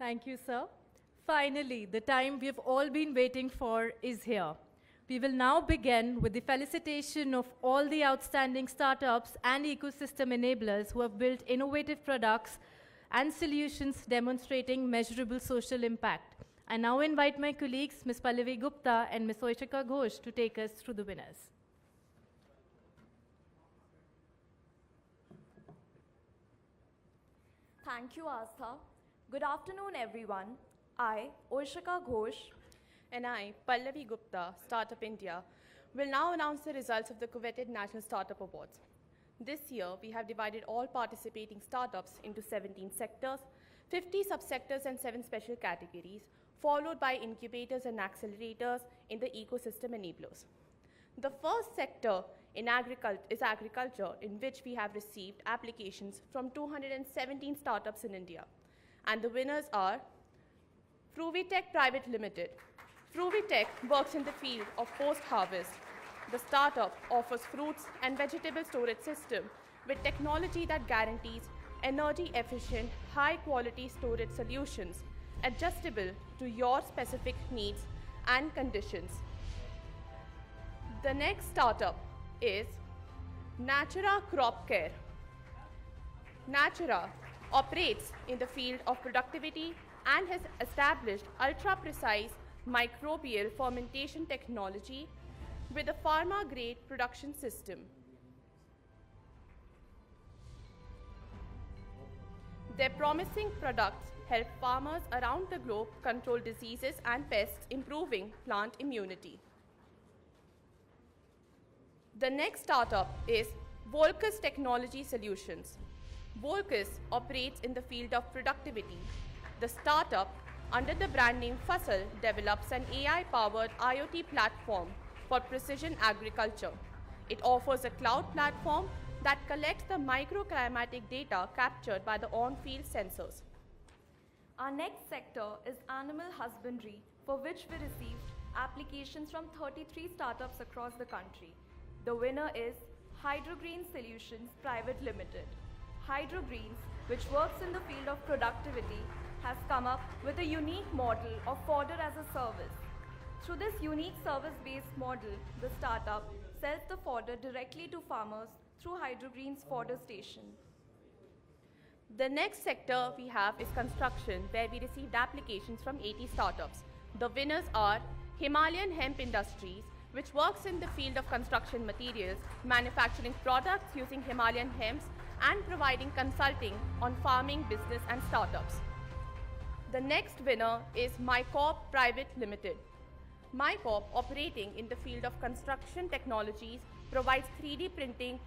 Thank you, sir. Finally, the time we've all been waiting for is here. We will now begin with the felicitation of all the outstanding startups and ecosystem enablers who have built innovative products and solutions demonstrating measurable social impact. I now invite my colleagues, Ms. Pallavi Gupta and Ms. Oishika Ghosh, to take us through the winners. Thank you, Astha. Good afternoon, everyone. I, Oishika Ghosh, and I, Pallavi Gupta, Startup India, will now announce the results of the coveted National Startup Awards. This year, we have divided all participating startups into 17 sectors, 50 subsectors, and 7 special categories, followed by incubators and accelerators in the ecosystem enablers. The first sector is agriculture, in which we have received applications from 217 startups in India. And the winners are Fruvitech Private Limited. Fruvitech works in the field of post-harvest. The startup offers fruits and vegetable storage system with technology that guarantees energy-efficient, high-quality storage solutions adjustable to your specific needs and conditions. The next startup is Natura Crop Care. Natura operates in the field of productivity and has established ultra-precise microbial fermentation technology with a pharma-grade production system. Their promising products help farmers around the globe control diseases and pests, improving plant immunity. The next startup is Volcus Technology Solutions. Volcus operates in the field of productivity. The startup, under the brand name Fasal, develops an AI-powered IoT platform for precision agriculture. It offers a cloud platform that collects the microclimatic data captured by the on-field sensors. Our next sector is animal husbandry, for which we received applications from 33 startups across the country. The winner is Hydrogreen Solutions Private Limited. Hydrogreens, which works in the field of productivity, has come up with a unique model of fodder as a service. Through this unique service-based model, the startup sells the fodder directly to farmers through Hydrogreen's fodder station. The next sector we have is construction, where we received applications from 80 startups. The winners are Himalayan Hemp Industries, which works in the field of construction materials, manufacturing products using Himalayan hemps, and providing consulting on farming, business, and startups. The next winner is MyCorp Private Limited. MyCorp, operating in the field of construction technologies, provides 3D printing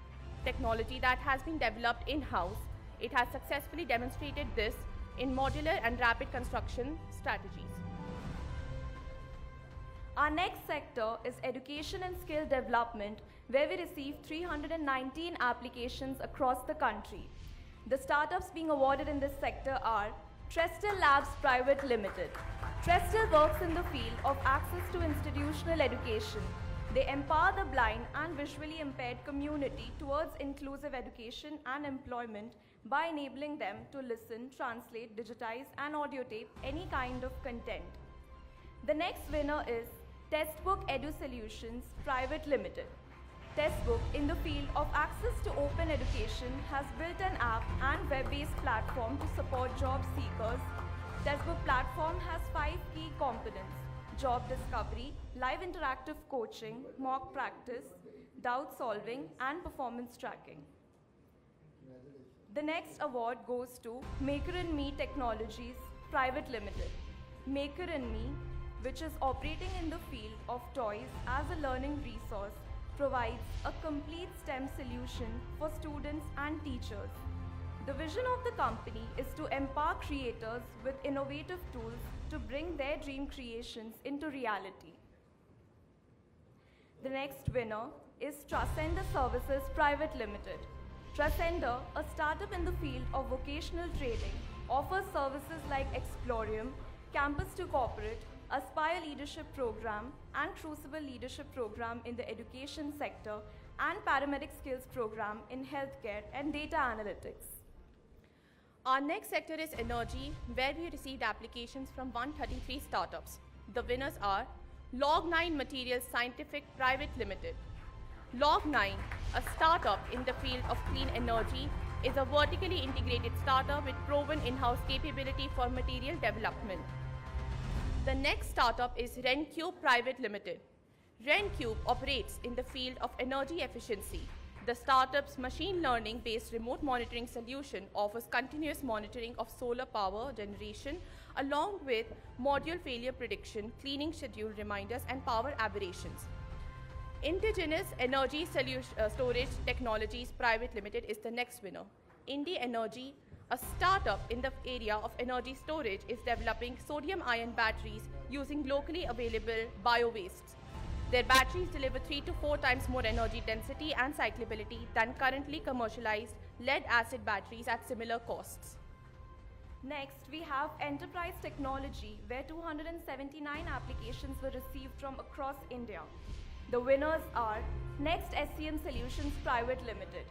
technology that has been developed in-house. It has successfully demonstrated this in modular and rapid construction strategies. Our next sector is education and skill development, where we received 319 applications across the country. The startups being awarded in this sector are Trestel Labs Private Limited. Trestel works in the field of access to institutional education. They empower the blind and visually impaired community towards inclusive education and employment by enabling them to listen, translate, digitize, and audio tape any kind of content. The next winner is Testbook Edu Solutions Private Limited. Testbook, in the field of access to open education, has built an app and web-based platform to support job seekers. Testbook platform has 5 key components: job discovery, live interactive coaching, mock practice, doubt solving, and performance tracking. The next award goes to Maker and Me Technologies Private Limited. Maker and Me, which is operating in the field of toys as a learning resource, provides a complete STEM solution for students and teachers. The vision of the company is to empower creators with innovative tools to bring their dream creations into reality. The next winner is Trascender Services Private Limited. Trascender, a startup in the field of vocational training, offers services like Explorium, Campus to Corporate, Aspire Leadership Program, and Crucible Leadership Program in the education sector, and Paramedic Skills Program in healthcare and data analytics. Our next sector is energy, where we received applications from 133 startups. The winners are Log9 Materials Scientific Private Limited. Log9, a startup in the field of clean energy, is a vertically integrated startup with proven in-house capability for material development. The next startup is RenCube Private Limited. RenCube operates in the field of energy efficiency. The startup's machine learning-based remote monitoring solution offers continuous monitoring of solar power generation along with module failure prediction, cleaning schedule reminders, and power aberrations. Indigenous Energy Storage Technologies Private Limited is the next winner. Indie Energy, a startup in the area of energy storage, is developing sodium-ion batteries using locally available bio-wastes. Their batteries deliver 3 to 4 times more energy density and cyclability than currently commercialized lead-acid batteries at similar costs. Next, we have enterprise technology, where 279 applications were received from across India. The winners are Next SCM Solutions Private Limited.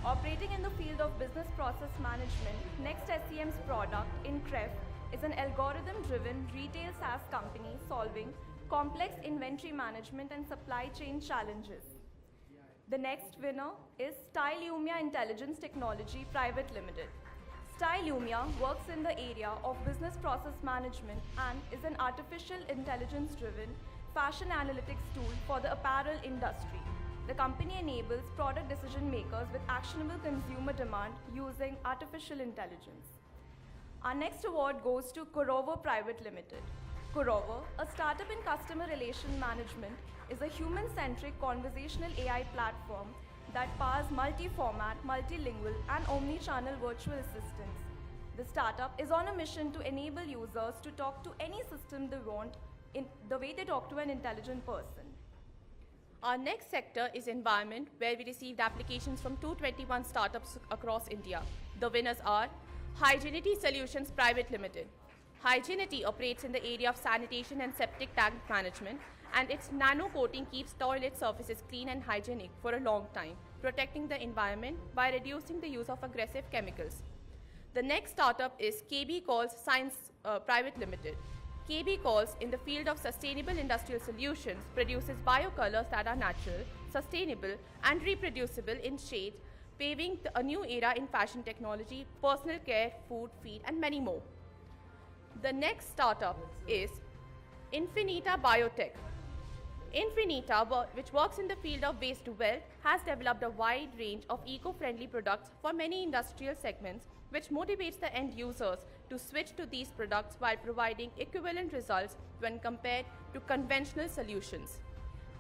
Operating in the field of business process management, Next SCM's product, InCref, is an algorithm-driven retail SaaS company solving complex inventory management and supply chain challenges. The next winner is Stylumia Intelligence Technology Private Limited. Stylumia works in the area of business process management and is an artificial intelligence-driven fashion analytics tool for the apparel industry. The company enables product decision makers with actionable consumer demand using artificial intelligence. Our next award goes to Kurovo Private Limited. Kurovo, a startup in customer relation management, is a human-centric conversational AI platform that powers multi-format, multilingual, and omni-channel virtual assistants. The startup is on a mission to enable users to talk to any system they want in the way they talk to an intelligent person. Our next sector is environment, where we received applications from 221 startups across India. The winners are Hygienity Solutions Private Limited. Hygienity operates in the area of sanitation and septic tank management, and its nano coating keeps toilet surfaces clean and hygienic for a long time, protecting the environment by reducing the use of aggressive chemicals. The next startup is KB Calls Science Private Limited. KB Calls, in the field of sustainable industrial solutions, produces biocolors that are natural, sustainable, and reproducible in shades, paving a new era in fashion technology, personal care, food, feed, and many more. The next startup is Infinita Biotech. Infinita, which works in the field of waste to wealth, has developed a wide range of eco-friendly products for many industrial segments, which motivates the end users to switch to these products while providing equivalent results when compared to conventional solutions.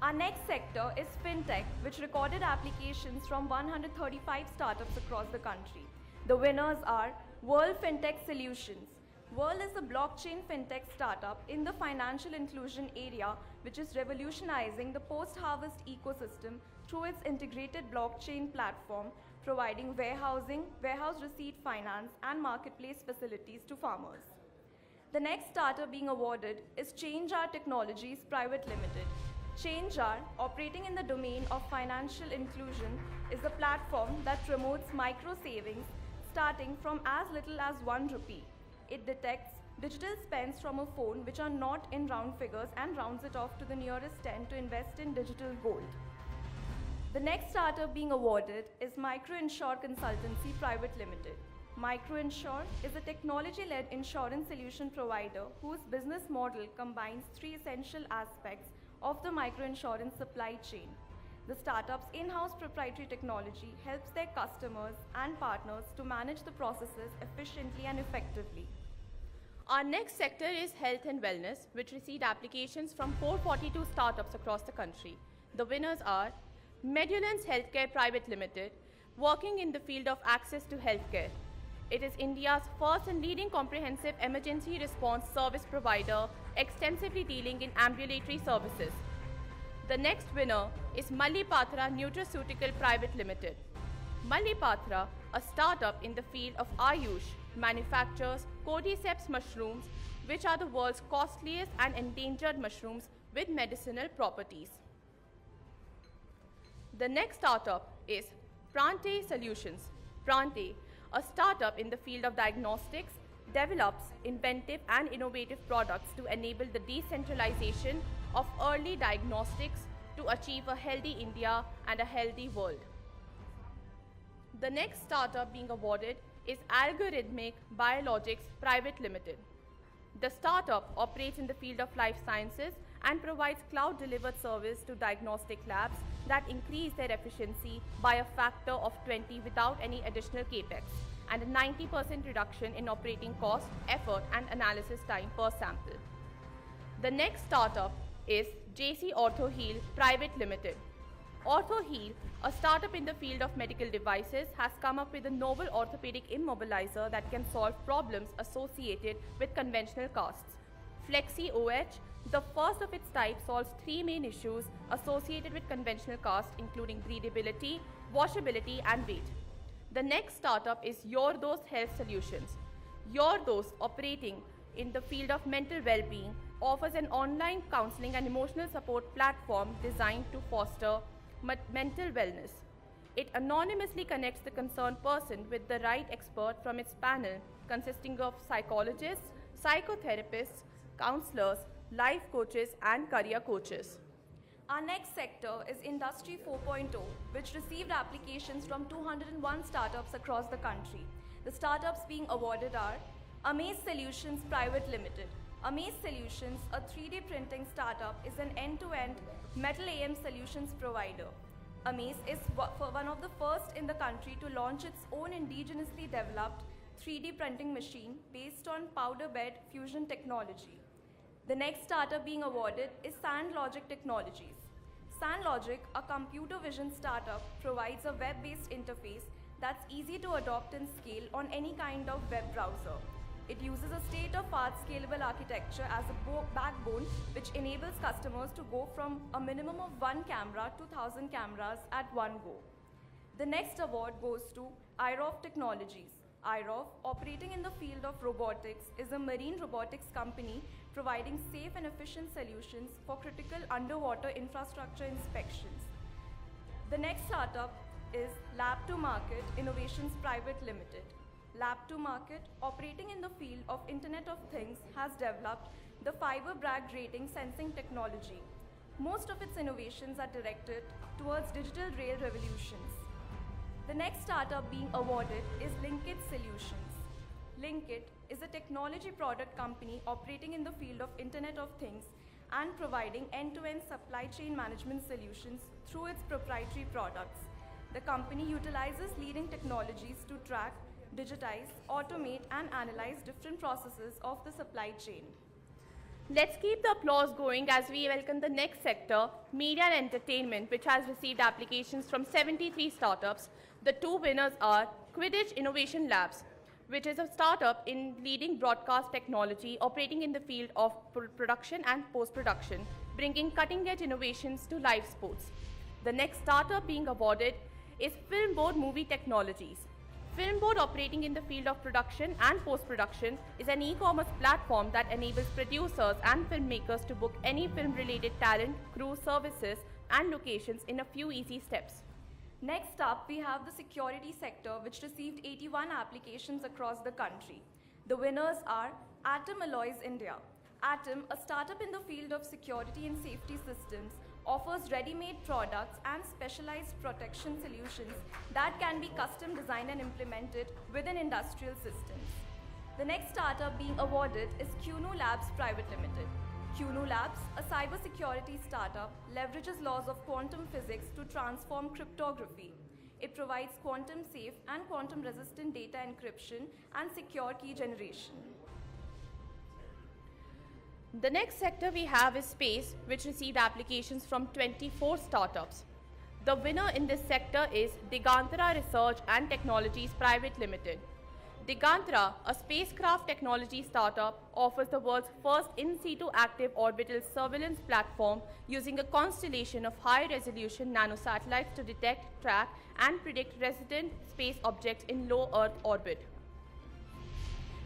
Our next sector is FinTech, which recorded applications from 135 startups across the country. The winners are World FinTech Solutions. World is a blockchain fintech startup in the financial inclusion area, which is revolutionizing the post-harvest ecosystem through its integrated blockchain platform, providing warehousing, warehouse receipt finance, and marketplace facilities to farmers. The next startup being awarded is ChangeR Technologies Private Limited. ChangeR, operating in the domain of financial inclusion, is a platform that promotes micro savings starting from as little as ₹1. It detects digital spends from a phone which are not in round figures and rounds it off to the nearest 10 to invest in digital gold. The next startup being awarded is MicroInsure Consultancy Private Limited. MicroInsure is a technology-led insurance solution provider whose business model combines 3 essential aspects of the microinsurance supply chain. The startup's in-house proprietary technology helps their customers and partners to manage the processes efficiently and effectively. Our next sector is health and wellness, which received applications from 442 startups across the country. The winners are Medulance Healthcare Private Limited, working in the field of access to healthcare. It is India's first and leading comprehensive emergency response service provider, extensively dealing in ambulatory services. The next winner is Mallipatra Nutraceutical Private Limited. Mallipatra, a startup in the field of Ayush, manufactures cordyceps mushrooms, which are the world's costliest and endangered mushrooms with medicinal properties. The next startup is Prante Solutions. Prante, a startup in the field of diagnostics, develops inventive and innovative products to enable the decentralization of early diagnostics to achieve a healthy India and a healthy world. The next startup being awarded is Algorithmic Biologics Private Limited. The startup operates in the field of life sciences and provides cloud-delivered service to diagnostic labs that increase their efficiency by a factor of 20 without any additional capex, and a 90% reduction in operating cost, effort, and analysis time per sample. The next startup is JC OrthoHeal Private Limited. OrthoHeal, a startup in the field of medical devices, has come up with a novel orthopedic immobilizer that can solve problems associated with conventional casts. FlexiOH, the first of its type, solves three main issues associated with conventional casts, including breathability, washability, and weight. The next startup is YourDose Health Solutions. YourDose, operating in the field of mental well-being, offers an online counseling and emotional support platform designed to foster mental wellness. It anonymously connects the concerned person with the right expert from its panel, consisting of psychologists, psychotherapists, counselors, life coaches, and career coaches. Our next sector is Industry 4.0, which received applications from 201 startups across the country. The startups being awarded are Amaze Solutions Private Limited. Amaze Solutions, a 3D printing startup, is an end-to-end metal AM solutions provider. Amaze is one of the first in the country to launch its own indigenously developed 3D printing machine based on powder bed fusion technology. The next startup being awarded is SandLogic Technologies. SandLogic, a computer vision startup, provides a web-based interface that's easy to adopt and scale on any kind of web browser. It uses a state-of-art scalable architecture as a backbone, which enables customers to go from a minimum of 1 camera to 1,000 cameras at one go. The next award goes to IROF Technologies. IROF, operating in the field of robotics, is a marine robotics company providing safe and efficient solutions for critical underwater infrastructure inspections. The next startup is Lab2Market Innovations Private Limited. Lab2Market, operating in the field of Internet of Things, has developed the fiber Bragg rating sensing technology. Most of its innovations are directed towards digital rail revolutions. The next startup being awarded is Linkit Solutions. Linkit is a technology product company operating in the field of Internet of Things and providing end-to-end supply chain management solutions through its proprietary products. The company utilizes leading technologies to track, digitize, automate, and analyze different processes of the supply chain. Let's keep the applause going as we welcome the next sector, media and entertainment, which has received applications from 73 startups. The two winners are Quidditch Innovation Labs, which is a startup in leading broadcast technology operating in the field of production and post-production, bringing cutting-edge innovations to live sports. The next startup being awarded is Filmboard Movie Technologies. Filmboard, operating in the field of production and post-production, is an e-commerce platform that enables producers and filmmakers to book any film-related talent, crew, services, and locations in a few easy steps. Next up, we have the security sector, which received 81 applications across the country. The winners are Atom Alloys India. Atom, a startup in the field of security and safety systems, offers ready-made products and specialized protection solutions that can be custom designed and implemented within industrial systems. The next startup being awarded is QNU Labs Private Limited. QNU Labs, a cybersecurity startup, leverages laws of quantum physics to transform cryptography. It provides quantum-safe and quantum-resistant data encryption and secure key generation. The next sector we have is space, which received applications from 24 startups. The winner in this sector is Digantra Research and Technologies Private Limited. Digantra, a spacecraft technology startup, offers the world's first in-situ active orbital surveillance platform using a constellation of high-resolution nanosatellites to detect, track, and predict resident space objects in low Earth orbit.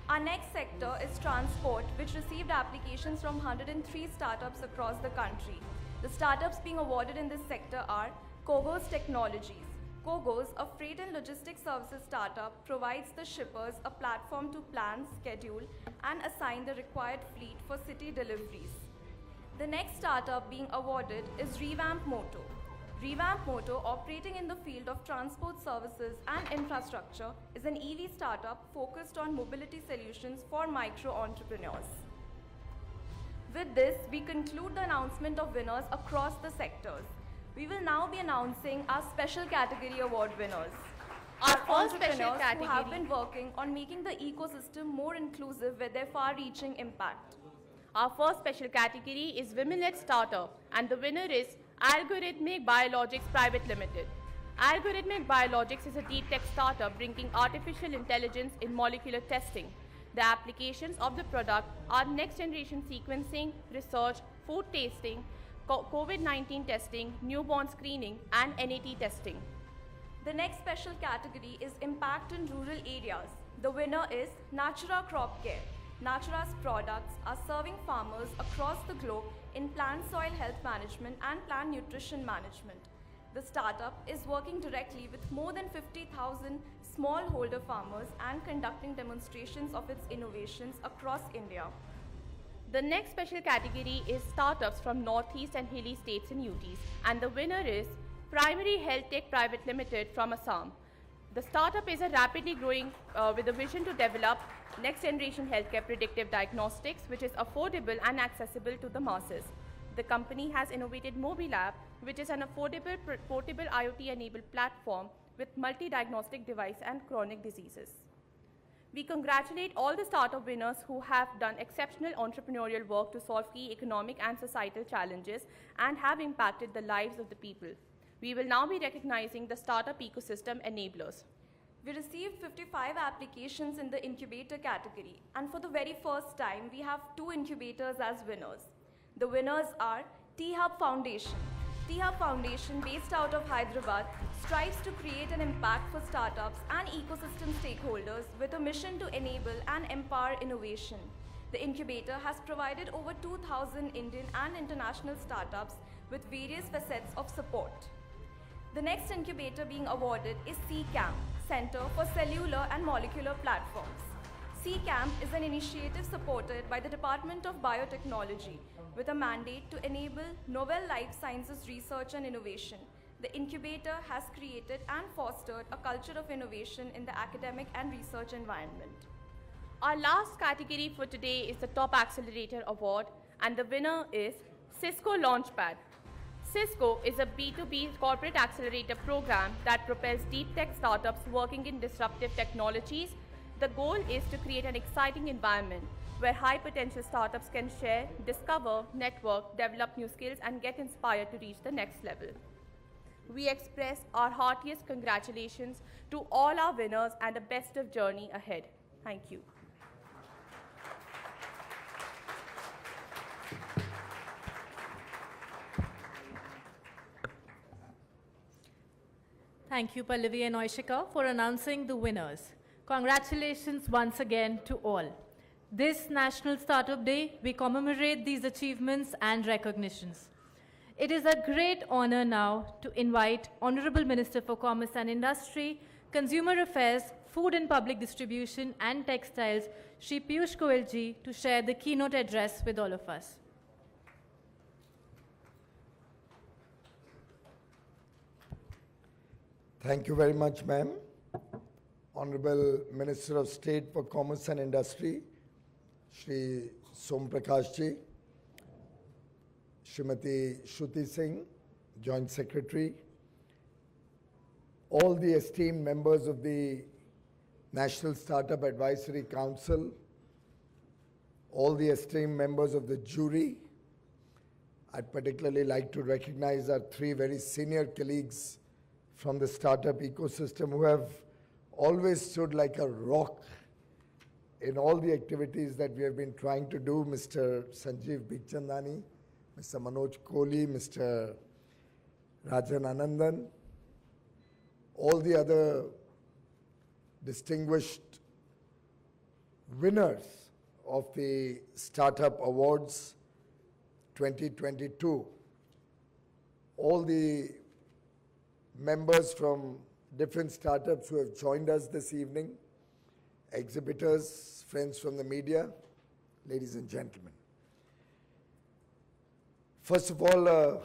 Our next sector is transport, which received applications from 103 startups across the country. The startups being awarded in this sector are Cogos Technologies. Kogos, a freight and logistics services startup, provides the shippers a platform to plan, schedule, and assign the required fleet for city deliveries. The next startup being awarded is Revamp Moto. Revamp Moto, operating in the field of transport services and infrastructure, is an EV startup focused on mobility solutions for micro entrepreneurs. With this, we conclude the announcement of winners across the sectors. We will now be announcing our special category award winners. Our Our first special entrepreneurs who have category. been working on making the ecosystem more inclusive with their far-reaching impact. Our first special category is Women-led Startup, and the winner is Algorithmic Biologics Private Limited. Algorithmic Biologics is a deep tech startup bringing artificial intelligence in molecular testing. The applications of the product are next-generation sequencing, research, food tasting, COVID-19 testing, newborn screening, and NAT testing. The next special category is Impact in Rural Areas. The winner is Natura Crop Care. Natura's products are serving farmers across the globe in plant soil health management and plant nutrition management. The startup is working directly with more than 50,000 smallholder farmers and conducting demonstrations of its innovations across India. The next special category is startups from Northeast and hilly states and UTs, and the winner is Primary Health Tech Private Limited from Assam. The startup is a rapidly growing with a vision to develop next generation healthcare predictive diagnostics, which is affordable and accessible to the masses. The company has innovated Mobile App, which is an affordable portable IoT enabled platform with multi-diagnostic device and chronic diseases. We congratulate all the startup winners who have done exceptional entrepreneurial work to solve key economic and societal challenges and have impacted the lives of the people. We will now be recognizing the startup ecosystem enablers. We received 55 applications in the incubator category, and for the very first time, we have 2 incubators as winners. The winners are T-Hub Foundation. T-Hub Foundation, based out of Hyderabad, strives to create an impact for startups and ecosystem stakeholders with a mission to enable and empower innovation. The incubator has provided over 2,000 Indian and international startups with various facets of support. The next incubator being awarded is CCAMP, Center for Cellular and Molecular Platforms. CCAMP is an initiative supported by the Department of Biotechnology with a mandate to enable novel life sciences research and innovation. The incubator has created and fostered a culture of innovation in the academic and research environment. Our last category for today is the Top Accelerator Award, and the winner is Cisco Launchpad. Cisco is a B2B corporate accelerator program that propels deep tech startups working in disruptive technologies. The goal is to create an exciting environment where high potential startups can share, discover, network, develop new skills, and get inspired to reach the next level. We express our heartiest congratulations to all our winners and the best of journey ahead. Thank you. Thank you, Pallavi and Oishika, for announcing the winners. Congratulations once again to all. This National Startup Day, we commemorate these achievements and recognitions. It is a great honor now to invite Honorable Minister for Commerce and Industry, Consumer Affairs, Food and Public Distribution and Textiles, Shri Piyush Goyal ji, to share the keynote address with all of us. Thank you very much, ma'am. Honorable Minister of State for Commerce and Industry, Shri Som Prakash ji, Srimati Shruti Singh, Joint Secretary, all the esteemed members of the National Startup Advisory Council, all the esteemed members of the jury. I'd particularly like to recognize our 3 very senior colleagues from the startup ecosystem who have always stood like a rock in all the activities that we have been trying to do. Mr. Sanjeev Bikhchandani, Mr. Manoj Kohli, Mr. Rajan Anandan, all the other distinguished winners of the Startup Awards 2022, all the members from different startups who have joined us this evening, exhibitors, friends from the media, ladies and gentlemen. First of all, a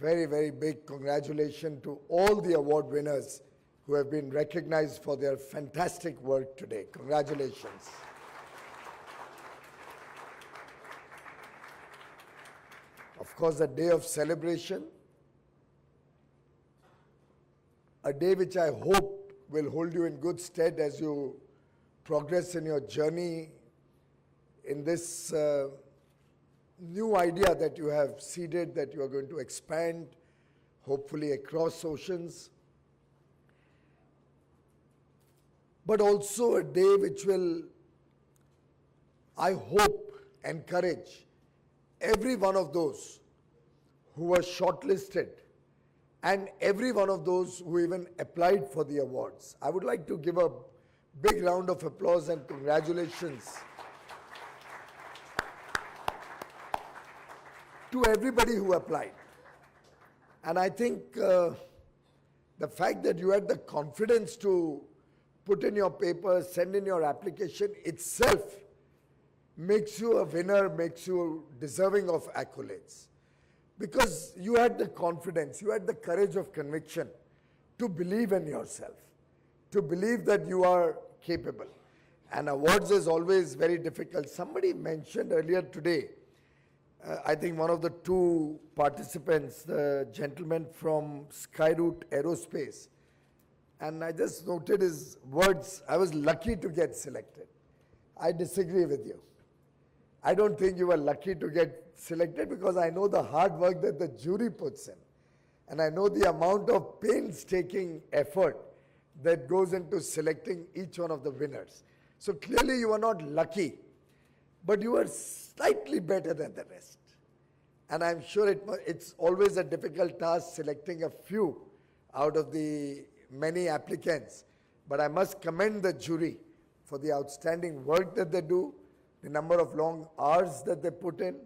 very, very big congratulations to all the award winners who have been recognized for their fantastic work today. Congratulations. Of course, a day of celebration, a day which I hope will hold you in good stead as you progress in your journey in this new idea that you have seeded, that you are going to expand, hopefully across oceans. But also a day which will, I hope, encourage every one of those who were shortlisted and every one of those who even applied for the awards. I would like to give a big round of applause and congratulations to everybody who applied. And I think the fact that you had the confidence to put in your papers, send in your application itself makes you a winner, makes you deserving of accolades. Because you had the confidence, you had the courage of conviction to believe in yourself, to believe that you are capable. And awards is always very difficult. Somebody mentioned earlier today, I think one of the two participants, the gentleman from Skyroot Aerospace, and I just noted his words, I was lucky to get selected. I disagree with you. I don't think you were lucky to get selected because I know the hard work that the jury puts in. And I know the amount of painstaking effort that goes into selecting each one of the winners. So clearly you are not lucky, but you are slightly better than the rest. And I'm sure it's always a difficult task selecting a few out of the many applicants. But I must commend the jury for the outstanding work that they do, the number of long hours that they put in,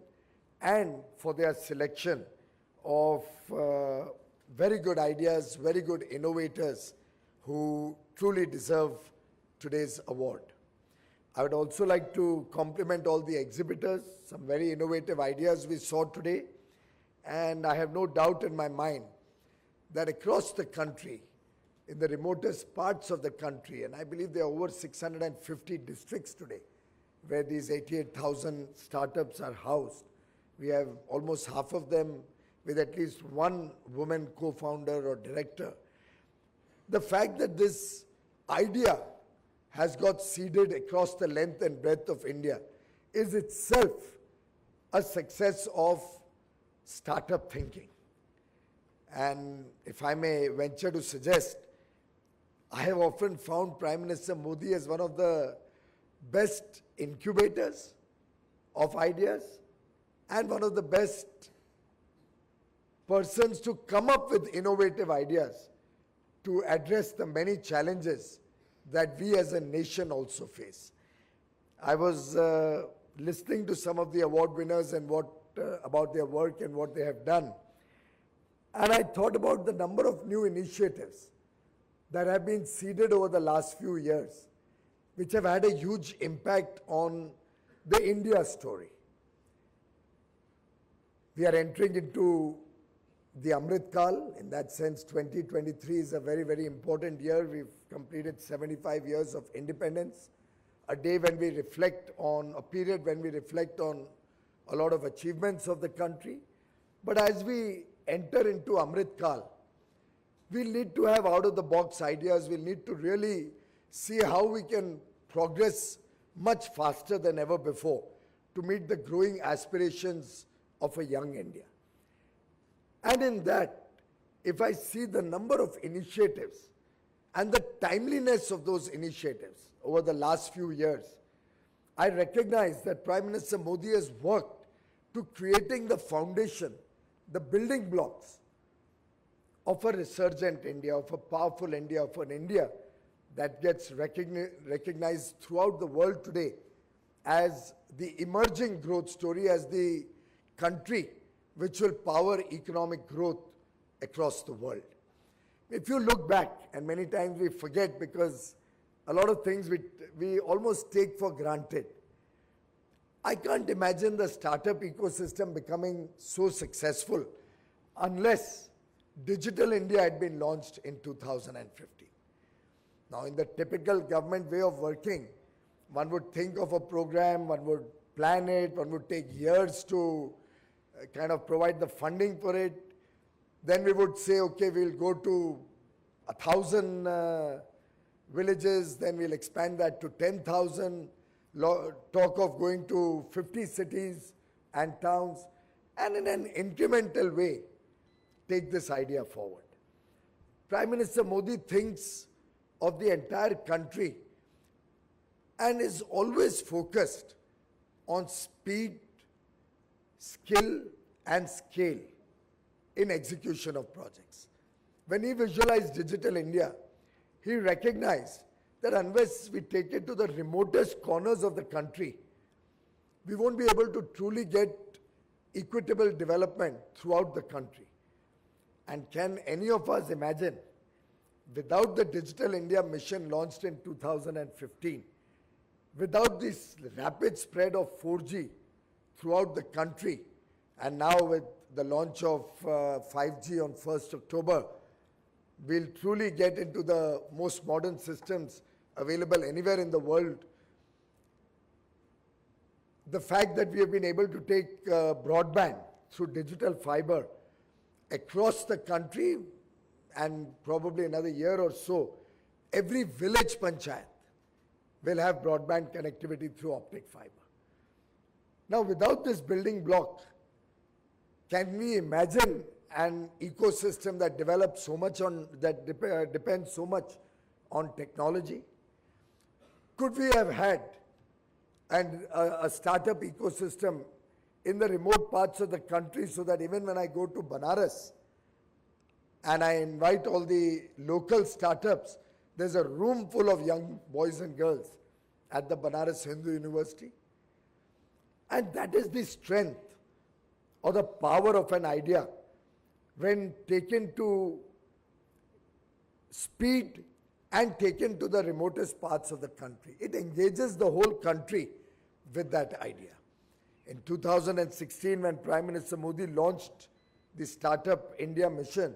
and for their selection of very good ideas, very good innovators who truly deserve today's award. I would also like to compliment all the exhibitors, some very innovative ideas we saw today, and I have no doubt in my mind that across the country, in the remotest parts of the country, and I believe there are over 650 districts today where these 88,000 startups are housed. We have almost half of them with at least one woman co-founder or director. The fact that this idea has got seeded across the length and breadth of India is itself a success of startup thinking. And if I may venture to suggest, I have often found Prime Minister Modi as one of the best incubators of ideas and one of the best persons to come up with innovative ideas to address the many challenges that we as a nation also face. I was listening to some of the award winners and about their work and what they have done. And I thought about the number of new initiatives that have been seeded over the last few years, which have had a huge impact on the India story. We are entering into the Amrit Kal. In that sense, 2023 is a very, very important year. We've completed 75 years of independence, a day when we reflect on, a period when we reflect on a lot of achievements of the country. But as we enter into Amrit Kal, we'll need to have out-of-the-box ideas. We'll need to really see how we can progress much faster than ever before to meet the growing aspirations of a young India. And in that, if I see the number of initiatives and the timeliness of those initiatives over the last few years, I recognize that Prime Minister Modi has worked to creating the foundation, the building blocks of a resurgent India, of a powerful India, of an India that gets recognized throughout the world today as the emerging growth story, as the country which will power economic growth across the world. If you look back, and many times we forget because a lot of things we almost take for granted. I can't imagine the startup ecosystem becoming so successful unless Digital India had been launched in 2015. Now, in the typical government way of working, one would think of a program, one would plan it, one would take years to kind of provide the funding for it. Then we would say, okay, we'll go to 1,000 villages, then we'll expand that to 10,000, talk of going to 50 cities and towns, and in an incremental way, take this idea forward. Prime Minister Modi thinks of the entire country and is always focused on speed, skill, and scale in execution of projects. When he visualized Digital India, he recognized that unless we take it to the remotest corners of the country, we won't be able to truly get equitable development throughout the country. And can any of us imagine, without the Digital India mission launched in 2015, without this rapid spread of 4G throughout the country, and now with the launch of 5G on 1st October, we'll truly get into the most modern systems available anywhere in the world. The fact that we have been able to take broadband through digital fiber across the country, and probably another year or so, every village panchayat will have broadband connectivity through optic fiber. Now, without this building block, can we imagine an ecosystem that develops so much on, that depends so much on technology? Could we have had a startup ecosystem in the remote parts of the country so that even when I go to Banaras and I invite all the local startups, there's a room full of young boys and girls at the Banaras Hindu University? And that is the strength or the power of an idea when taken to speed and taken to the remotest parts of the country. It engages the whole country with that idea. In 2016, when Prime Minister Modi launched the Startup India mission,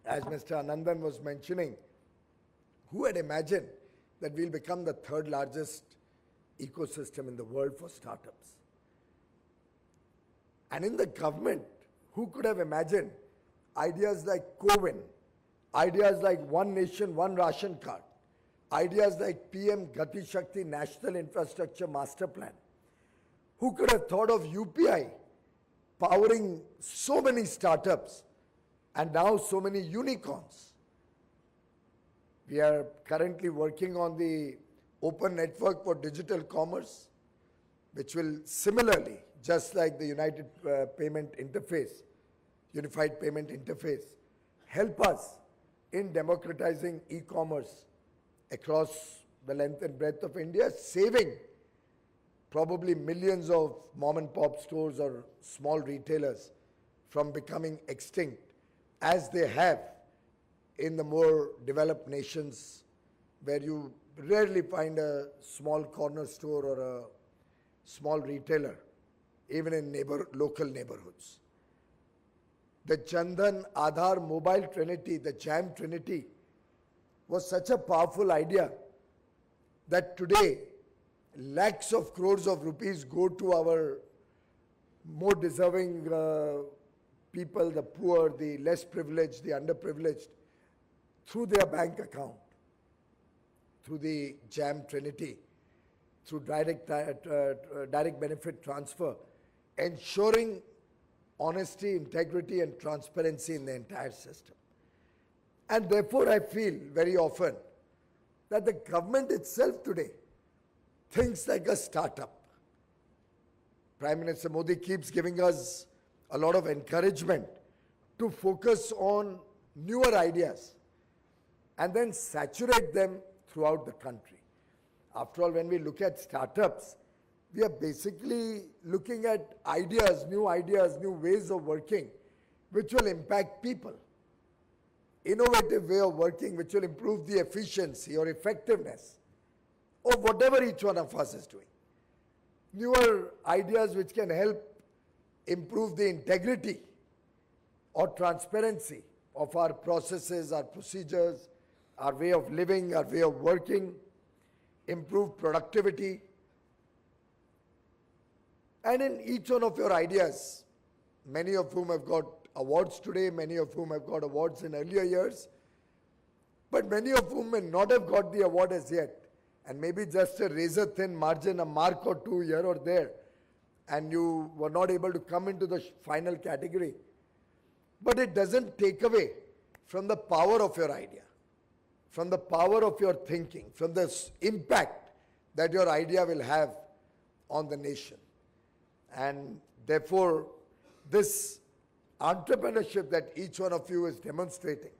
as Mr. Anandan was mentioning, who had imagined that we'll become the third largest ecosystem in the world for startups? And in the government, who could have imagined ideas like CoWin, ideas like One Nation, One Ration Card, ideas like PM Gati Shakti National Infrastructure Master Plan? Who could have thought of UPI powering so many startups and now so many unicorns? We are currently working on the open network for digital commerce, which will similarly, just like the Unified Payment Interface, help us in democratizing e-commerce across the length and breadth of India, saving probably millions of mom and pop stores or small retailers from becoming extinct, as they have in the more developed nations, where you rarely find a small corner store or a small retailer, even in local neighborhoods. The Jandhan Aadhaar Mobile Trinity, the JAM Trinity, was such a powerful idea that today lakhs of crores of rupees go to our more deserving people, the poor, the less privileged, the underprivileged, through their bank account, through the JAM Trinity, through direct benefit transfer, ensuring honesty, integrity, and transparency in the entire system. And therefore, I feel very often that the government itself today thinks like a startup. Prime Minister Modi keeps giving us a lot of encouragement to focus on newer ideas and then saturate them throughout the country. After all, when we look at startups, we are basically looking at ideas, new ways of working, which will impact people. innovative way of working which will improve the efficiency or effectiveness of whatever each one of us is doing. Newer ideas which can help improve the integrity or transparency of our processes, our procedures, our way of living, our way of working, improve productivity. And in each one of your ideas, many of whom have got awards today, many of whom have got awards in earlier years, but many of whom may not have got the award as yet, and maybe just a razor-thin margin, a mark or two here or there, and you were not able to come into the final category. But it doesn't take away from the power of your idea, from the power of your thinking, from the impact that your idea will have on the nation. And therefore, this entrepreneurship that each one of you is demonstrating,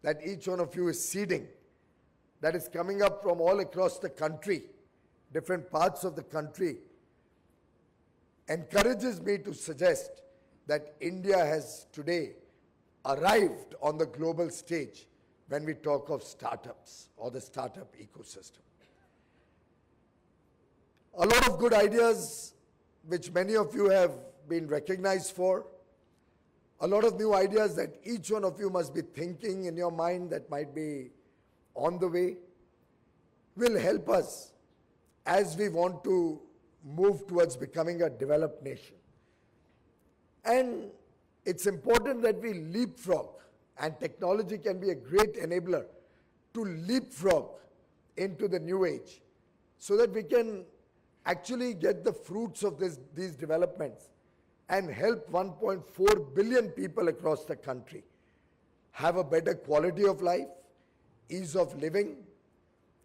that each one of you is seeding, that is coming up from all across the country, different parts of the country, encourages me to suggest that India has today arrived on the global stage when we talk of startups or the startup ecosystem. A lot of good ideas which many of you have been recognized for, a lot of new ideas that each one of you must be thinking in your mind that might be on the way, will help us as we want to move towards becoming a developed nation. And it's important that we leapfrog, and technology can be a great enabler to leapfrog into the new age so that we can actually get the fruits of these developments and help 1.4 billion people across the country have a better quality of life, ease of living,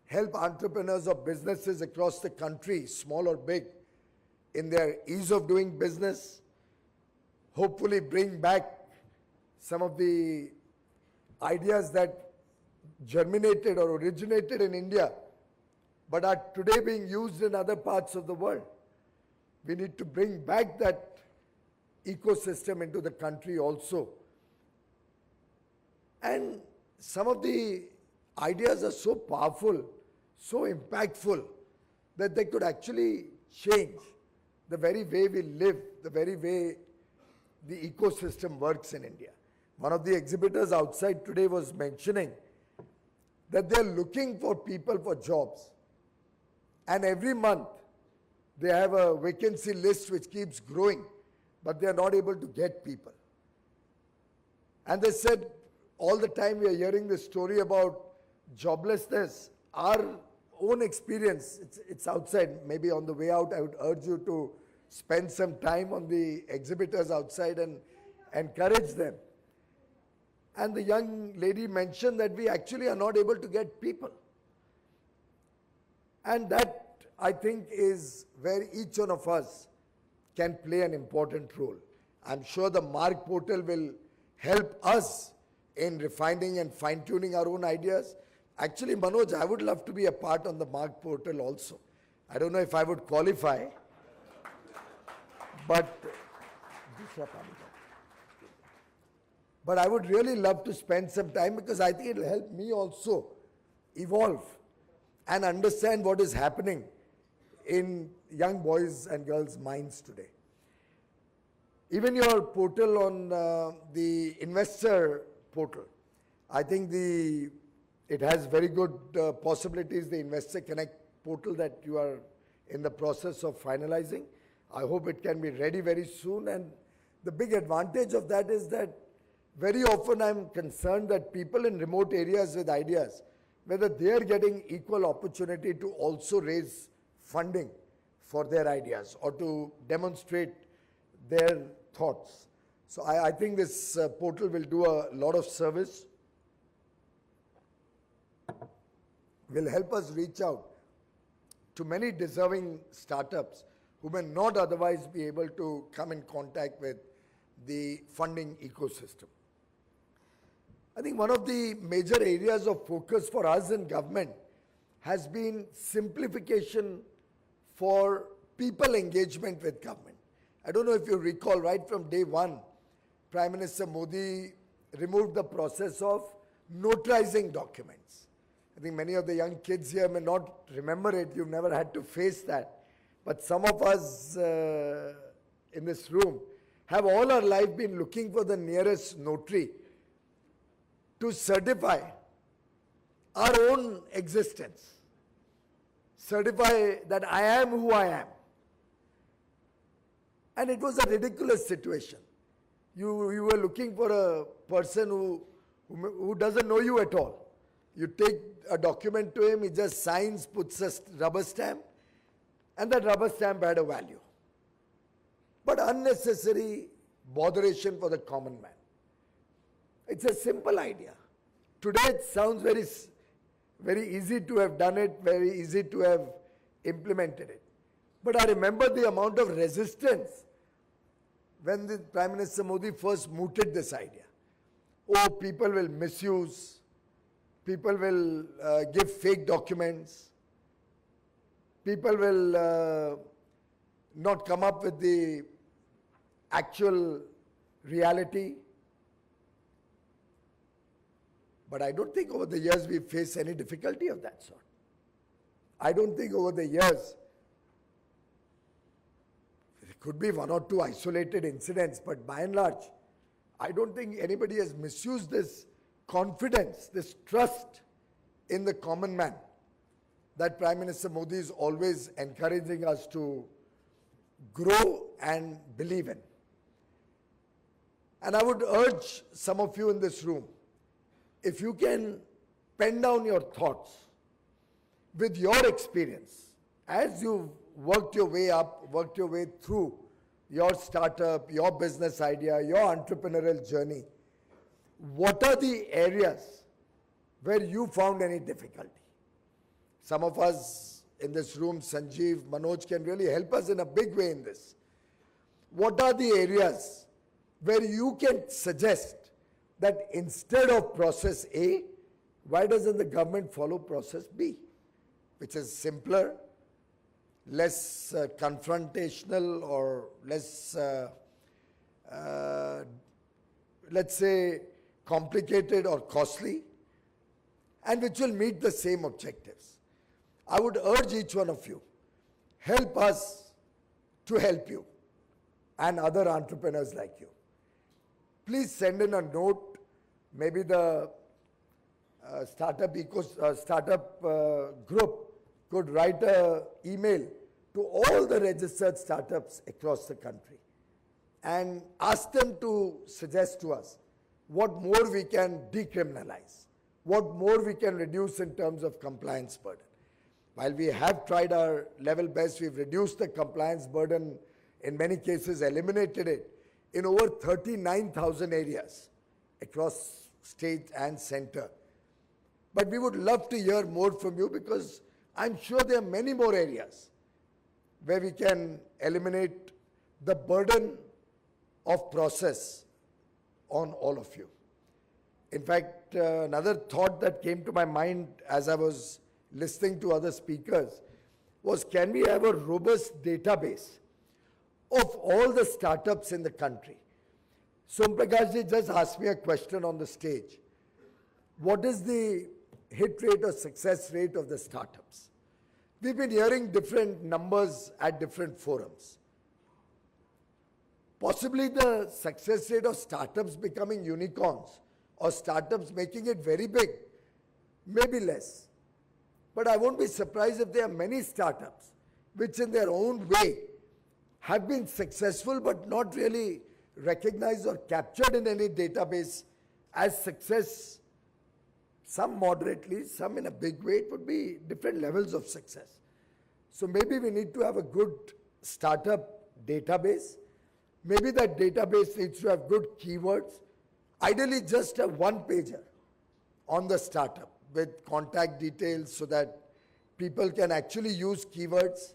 help entrepreneurs of businesses across the country, small or big, in their ease of doing business, hopefully bring back some of the ideas that germinated or originated in India but are today being used in other parts of the world. We need to bring back that ecosystem into the country also. And some of the ideas are so powerful, so impactful, that they could actually change the very way we live, the very way the ecosystem works in India. One of the exhibitors outside today was mentioning that they're looking for people for jobs. And every month they have a vacancy list which keeps growing, but they are not able to get people. And they said, all the time we are hearing this story about joblessness. Our own experience, it's outside. Maybe on the way out, I would urge you to spend some time on the exhibitors outside and encourage them. And the young lady mentioned that we actually are not able to get people. And that, I think, is where each one of us can play an important role. I'm sure the Mark portal will help us in refining and fine-tuning our own ideas. Actually, Manoj, I would love to be a part on the Mark portal also. I don't know if I would qualify, but I would really love to spend some time, because I think it will help me also evolve and understand what is happening in young boys and girls' minds today. Even your portal on the investor portal, I think it has very good possibilities, the Investor Connect portal that you are in the process of finalizing. I hope it can be ready very soon. And the big advantage of that is that very often I'm concerned that people in remote areas with ideas, whether they are getting equal opportunity to also raise funding for their ideas or to demonstrate their thoughts. So I think this portal will do a lot of service, will help us reach out to many deserving startups who may not otherwise be able to come in contact with the funding ecosystem. I think one of the major areas of focus for us in government has been simplification for people engagement with government. I don't know if you recall, right from day one, Prime Minister Modi removed the process of notarizing documents. I think many of the young kids here may not remember it. You've never had to face that. But some of us in this room have all our life been looking for the nearest notary to certify our own existence. Certify that I am who I am. And it was a ridiculous situation. You were looking for a person who doesn't know you at all. You take a document to him, he just signs, puts a rubber stamp, and that rubber stamp had a value. But unnecessary botheration for the common man. It's a simple idea. Today it sounds very easy to have done it, very easy to have implemented it. But I remember the amount of resistance when the Prime Minister Modi first mooted this idea. Oh, people will misuse, people will give fake documents, people will not come up with the actual reality. But I don't think over the years we face any difficulty of that sort. I don't think over the years, there could be one or two isolated incidents, but by and large, I don't think anybody has misused this confidence, this trust in the common man that Prime Minister Modi is always encouraging us to grow and believe in. And I would urge some of you in this room, if you can pen down your thoughts with your experience, as you've worked your way up, worked your way through your startup, your business idea, your entrepreneurial journey, what are the areas where you found any difficulty? Some of us in this room, Sanjeev, Manoj, can really help us in a big way in this. What are the areas where you can suggest that instead of process A, why doesn't the government follow process B, which is simpler, less confrontational, or less, let's say, complicated or costly, and which will meet the same objectives. I would urge each one of you, help us to help you and other entrepreneurs like you. Please send in a note. Maybe the startup group could write an email to all the registered startups across the country and ask them to suggest to us what more we can decriminalize, what more we can reduce in terms of compliance burden. While we have tried our level best, we've reduced the compliance burden, in many cases eliminated it, in over 39,000 areas across state and center. But we would love to hear more from you, because I'm sure there are many more areas where we can eliminate the burden of process on all of you. In fact, another thought that came to my mind as I was listening to other speakers was, can we have a robust database of all the startups in the country? Som Prakash ji just asked me a question on the stage. What is the hit rate or success rate of the startups? We've been hearing different numbers at different forums. Possibly the success rate of startups becoming unicorns or startups making it very big may be less. But I won't be surprised if there are many startups which in their own way have been successful but not really recognized or captured in any database as success. Some moderately, some in a big way. It would be different levels of success. So maybe we need to have a good startup database. Maybe that database needs to have good keywords. Ideally just a one-pager on the startup with contact details so that people can actually use keywords,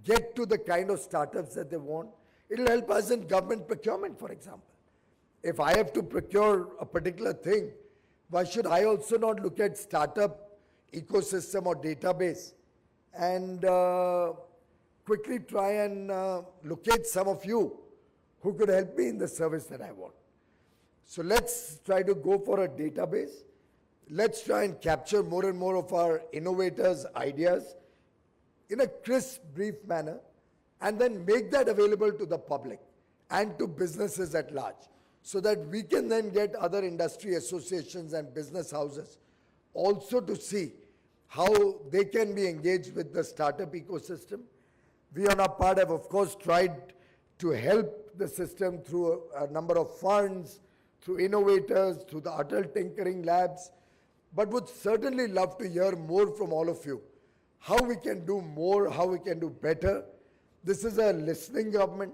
get to the kind of startups that they want. It will help us in government procurement, for example. If I have to procure a particular thing, why should I also not look at startup ecosystem or database and quickly try and locate some of you who could help me in the service that I want? So let's try to go for a database. Let's try and capture more and more of our innovators' ideas in a crisp, brief manner, and then make that available to the public and to businesses at large, so that we can then get other industry associations and business houses also to see how they can be engaged with the startup ecosystem. We on our part have, of course, tried to help the system through a number of funds, through innovators, through the Atal Tinkering Labs, but would certainly love to hear more from all of you, how we can do more, how we can do better. This is a listening government.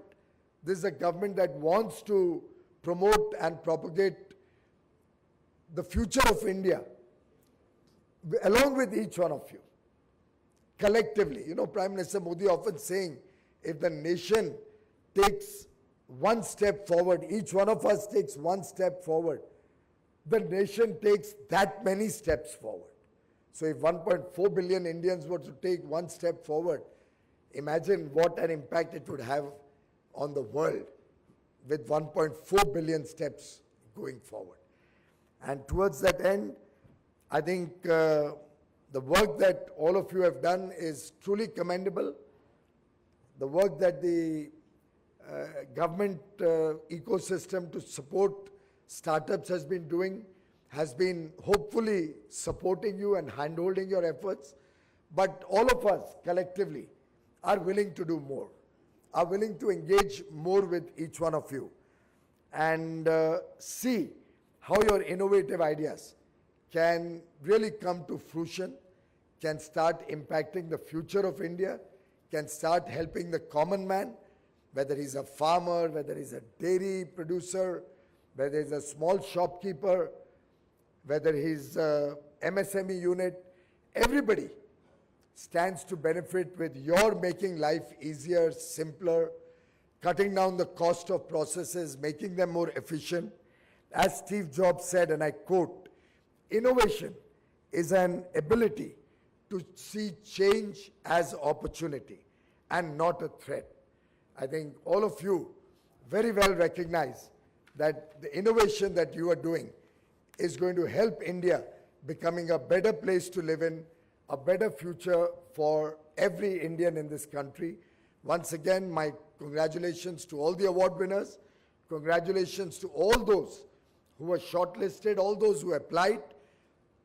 This is a government that wants to promote and propagate the future of India, along with each one of you, collectively. You know, Prime Minister Modi often saying, if the nation takes one step forward, each one of us takes one step forward, the nation takes that many steps forward. So if 1.4 billion Indians were to take one step forward, imagine what an impact it would have on the world with 1.4 billion steps going forward. And towards that end, I think the work that all of you have done is truly commendable. The work that the government ecosystem to support startups has been doing has been hopefully supporting you and handholding your efforts. But all of us collectively are willing to do more, are willing to engage more with each one of you and see how your innovative ideas can really come to fruition, can start impacting the future of India, can start helping the common man, whether he's a farmer, whether he's a dairy producer, whether he's a small shopkeeper, whether he's a MSME unit. Everybody stands to benefit with your making life easier, simpler, cutting down the cost of processes, making them more efficient. As Steve Jobs said, and I quote, innovation is an ability to see change as opportunity and not a threat. I think all of you very well recognize that the innovation that you are doing is going to help India becoming a better place to live in, a better future for every Indian in this country. Once again, my congratulations to all the award winners. Congratulations to all those who were shortlisted, all those who applied.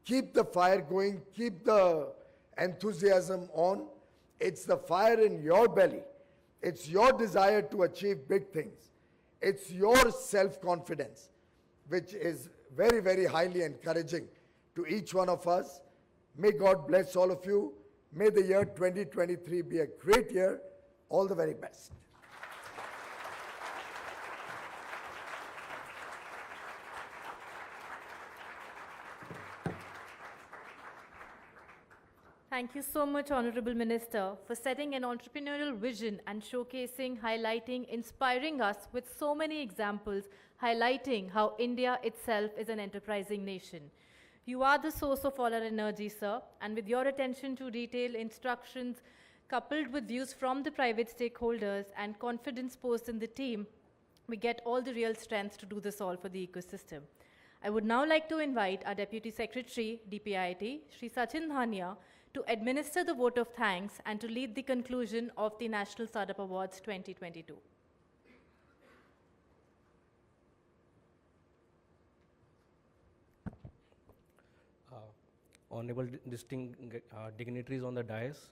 Keep the fire going, keep the enthusiasm on. It's the fire in your belly. It's your desire to achieve big things. It's your self-confidence, which is very, very highly encouraging to each one of us. May God bless all of you. May the year 2023 be a great year. All the very best. Thank you so much, Honorable Minister, for setting an entrepreneurial vision and showcasing, highlighting, inspiring us with so many examples, highlighting how India itself is an enterprising nation. You are the source of all our energy, sir, and with your attention to detail, instructions, coupled with views from the private stakeholders and confidence posed in the team, we get all the real strength to do this all for the ecosystem. I would now like to invite our Deputy Secretary, DPIIT, Shri Sachin Dhania, to administer the vote of thanks and to lead the conclusion of the National Startup Awards 2022. Honorable distinct dignitaries on the dais,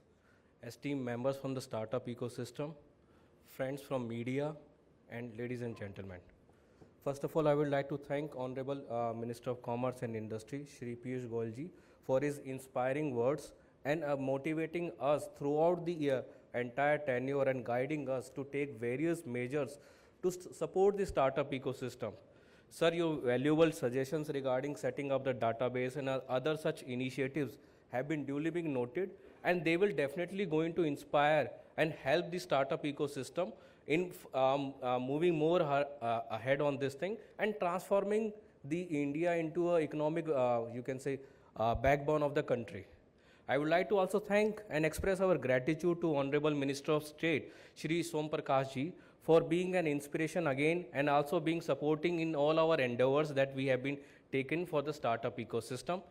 esteemed members from the startup ecosystem, friends from media, and ladies and gentlemen. First of all, I would like to thank Honorable Minister of Commerce and Industry, Shri Piyush Goyal ji, for his inspiring words and motivating us throughout the entire tenure and guiding us to take various measures to support the startup ecosystem. Sir, your valuable suggestions regarding setting up the database and other such initiatives have been duly being noted, and they will definitely going to inspire and help the startup ecosystem in moving more ahead on this thing and transforming the India into an economic, you can say, backbone of the country. I would like to also thank and express our gratitude to Honorable Minister of State, Shri Som Prakash ji, for being an inspiration again and also being supporting in all our endeavors that we have been taken for the startup ecosystem.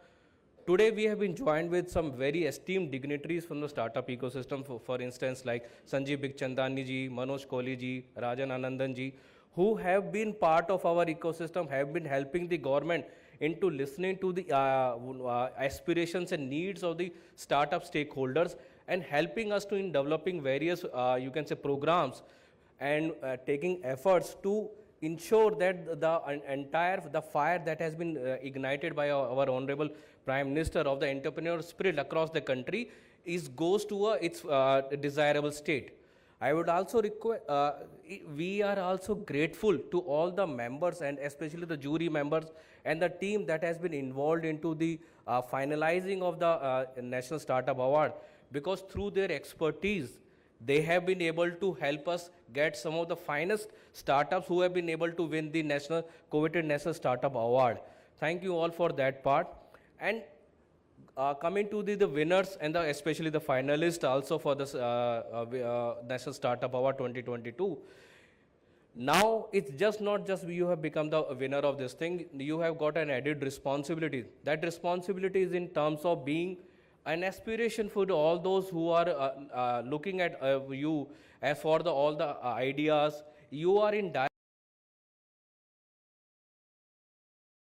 Today we have been joined with some very esteemed dignitaries from the startup ecosystem, for instance like Sanjeev Bikhchandani ji, Manoj Kohli ji, Rajan Anandan ji, who have been part of our ecosystem, have been helping the government into listening to the aspirations and needs of the startup stakeholders and helping us to in developing various, you can say, programs and taking efforts to ensure that the fire that has been ignited by our honorable Prime Minister of the entrepreneurial spirit across the country goes to its desirable state. I would also request, we are also grateful to all the members and especially the jury members and the team that has been involved into the finalizing of the National Startup Award, because through their expertise, they have been able to help us get some of the finest startups who have been able to win the coveted National Startup Award. Thank you all for that part. And coming to the winners and especially the finalists also for this National Startup Award 2022. Now it's just not just you have become the winner of this thing, you have got an added responsibility. That responsibility is in terms of being an aspiration for all those who are looking at you as for all the ideas. You are in